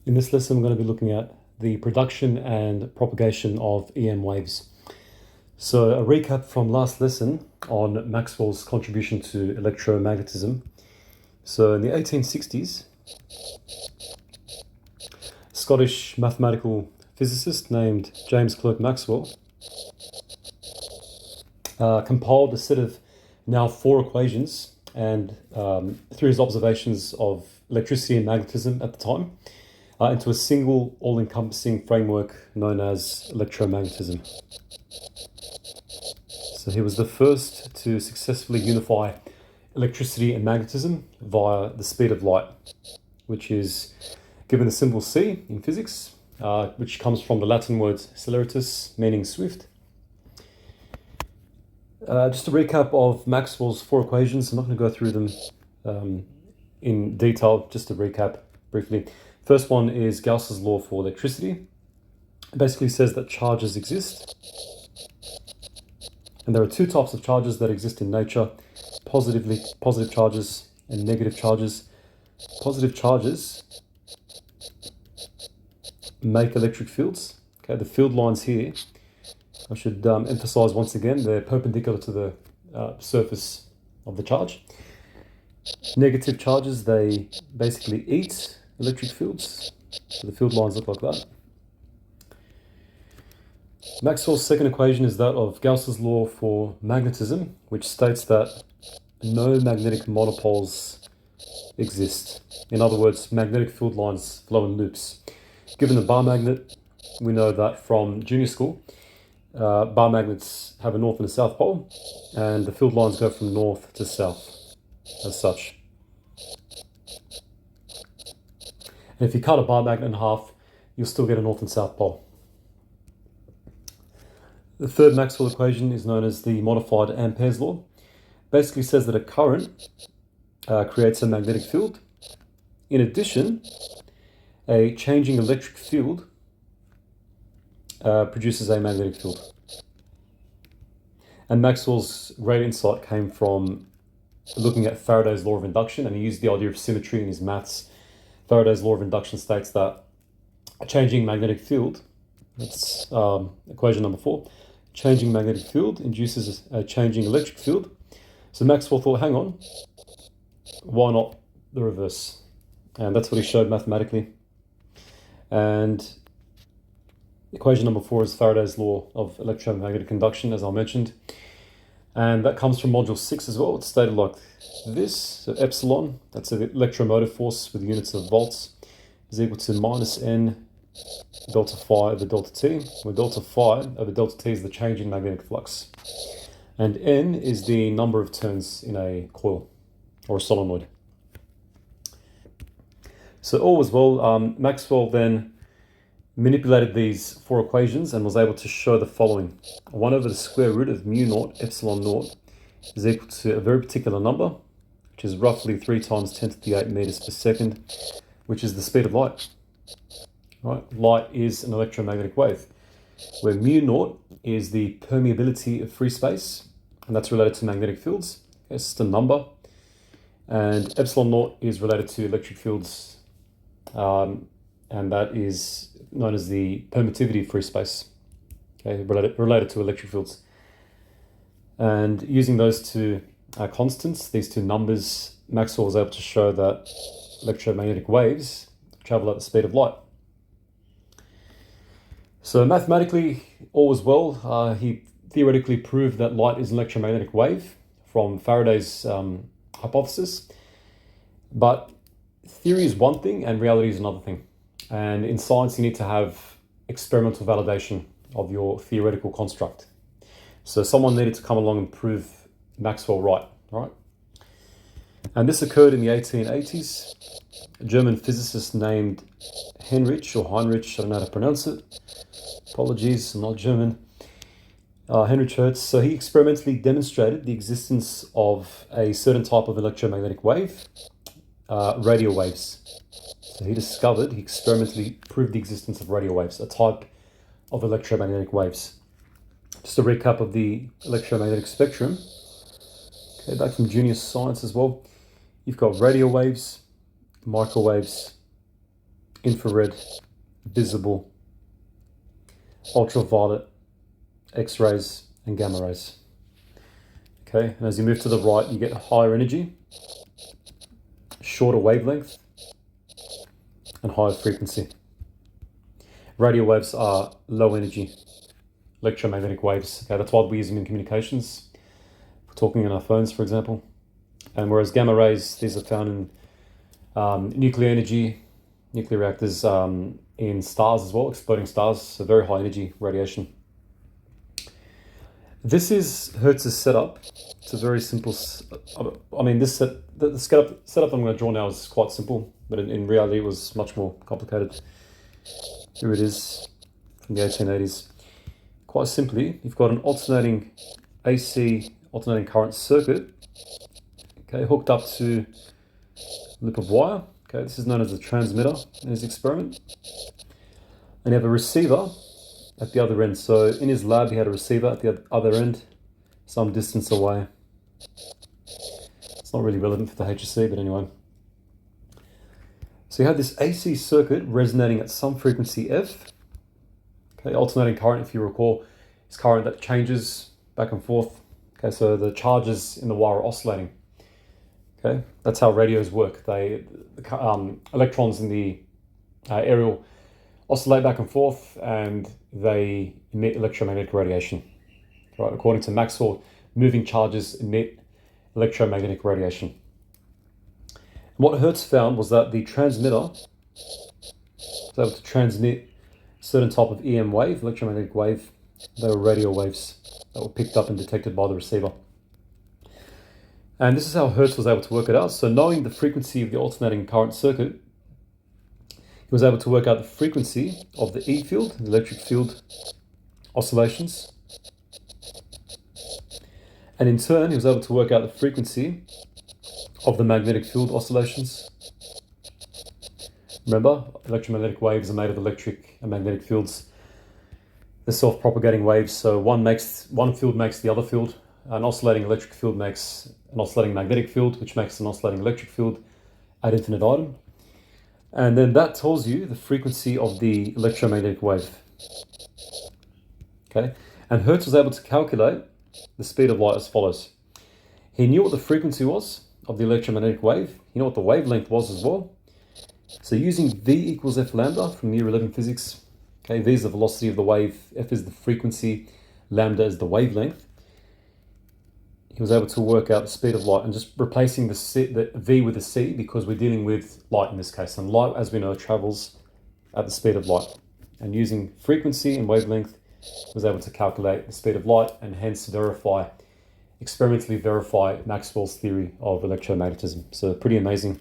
In this lesson, we're going to be looking at the production and propagation of EM waves. So a recap from last lesson on Maxwell's contribution to electromagnetism. So in the 1860s, a Scottish mathematical physicist named James Clerk Maxwell compiled a set of now 4 equations and through his observations of electricity and magnetism at the time, into a single all-encompassing framework known as electromagnetism. So he was the first to successfully unify electricity and magnetism via the speed of light, which is given the symbol c in physics, which comes from the Latin word celeritas, meaning swift. Just a recap of Maxwell's 4 equations. I'm not going to go through them in detail, just to recap briefly. First one is Gauss's law for electricity. It basically says that charges exist. And there are 2 types of charges that exist in nature: positive charges and negative charges. Positive charges make electric fields. Okay, the field lines here, I should emphasize once again, they're perpendicular to the surface of the charge. Negative charges, they basically eat electric fields. So the field lines look like that. Maxwell's second equation is that of Gauss's law for magnetism, which states that no magnetic monopoles exist. In other words, magnetic field lines flow in loops. Given the bar magnet, we know that from junior school, bar magnets have a north and a south pole, and the field lines go from north to south as such. And if you cut a bar magnet in half, you'll still get a north and south pole. The third Maxwell equation is known as the modified Ampere's law. Basically says that a current creates a magnetic field. In addition, a changing electric field produces a magnetic field. And Maxwell's great insight came from looking at Faraday's law of induction, and he used the idea of symmetry in his maths. Faraday's law of induction states that a changing magnetic field, that's equation number 4, changing magnetic field induces a changing electric field. So Maxwell thought, hang on, why not the reverse? And that's what he showed mathematically. And equation number 4 is Faraday's law of electromagnetic induction, as I mentioned. And that comes from module 6 as well. It's stated like this. So epsilon, that's an electromotive force with units of volts, is equal to minus n delta phi over delta t, where delta phi over delta t is the changing magnetic flux. And n is the number of turns in a coil or a solenoid. So all was well. Maxwell then manipulated these 4 equations and was able to show the following. 1 over the square root of mu naught epsilon naught is equal to a very particular number, which is roughly 3 times 10 to the 8 meters per second, which is the speed of light. Right? Light is an electromagnetic wave, where mu naught is the permeability of free space, and that's related to magnetic fields. It's just a number. And epsilon naught is related to electric fields, and that is known as the permittivity of free space, okay, related to electric fields. And using those 2 constants, these 2 numbers, Maxwell was able to show that electromagnetic waves travel at the speed of light. So mathematically, all was well. He theoretically proved that light is an electromagnetic wave from Faraday's hypothesis. But theory is one thing and reality is another thing. And in science, you need to have experimental validation of your theoretical construct. So someone needed to come along and prove Maxwell right, right? And this occurred in the 1880s. A German physicist named Heinrich, I don't know how to pronounce it. Apologies, I'm not German. Heinrich Hertz. So he experimentally demonstrated the existence of a certain type of electromagnetic wave, radio waves. So he experimentally proved the existence of radio waves, a type of electromagnetic waves. Just a recap of the electromagnetic spectrum. Okay, back from junior science as well. You've got radio waves, microwaves, infrared, visible, ultraviolet, X-rays, and gamma rays. Okay, and as you move to the right, you get higher energy, shorter wavelength, and higher frequency. Radio waves are low energy electromagnetic waves. Okay, that's why we use them in communications. We're talking on our phones, for example. And whereas gamma rays, these are found in nuclear energy, nuclear reactors, in stars as well, exploding stars, so very high energy radiation. This is Hertz's setup. It's a very simple, I mean, the setup I'm going to draw now is quite simple, but in reality it was much more complicated. Here it is from the 1880s. Quite simply, you've got an alternating AC, alternating current circuit, okay, hooked up to a lip of wire. Okay, this is known as a transmitter in his experiment. And you have a receiver at the other end. So in his lab, he had a receiver at the other end, some distance away. It's not really relevant for the HSC, but anyway. So you have this AC circuit resonating at some frequency F. Okay, alternating current, if you recall, is current that changes back and forth. Okay, so the charges in the wire are oscillating. Okay, that's how radios work. Electrons in the aerial oscillate back and forth, and they emit electromagnetic radiation. Right, according to Maxwell, moving charges emit electromagnetic radiation. And what Hertz found was that the transmitter was able to transmit a certain type of EM wave, electromagnetic wave. They were radio waves that were picked up and detected by the receiver. And this is how Hertz was able to work it out. So knowing the frequency of the alternating current circuit, he was able to work out the frequency of the E field, the electric field oscillations. And in turn, he was able to work out the frequency of the magnetic field oscillations. Remember, electromagnetic waves are made of electric and magnetic fields. They're self-propagating waves, so one field makes the other field. An oscillating electric field makes an oscillating magnetic field, which makes an oscillating electric field ad infinitum. And then that tells you the frequency of the electromagnetic wave. Okay, and Hertz was able to calculate the speed of light as follows. He knew what the frequency was of the electromagnetic wave. He knew what the wavelength was as well. So using V equals F lambda from year 11 physics, okay, V is the velocity of the wave, F is the frequency, lambda is the wavelength. He was able to work out the speed of light and just replacing the V with a C because we're dealing with light in this case. And light, as we know, travels at the speed of light. And using frequency and wavelength, he was able to calculate the speed of light and hence experimentally verify Maxwell's theory of electromagnetism. So pretty amazing.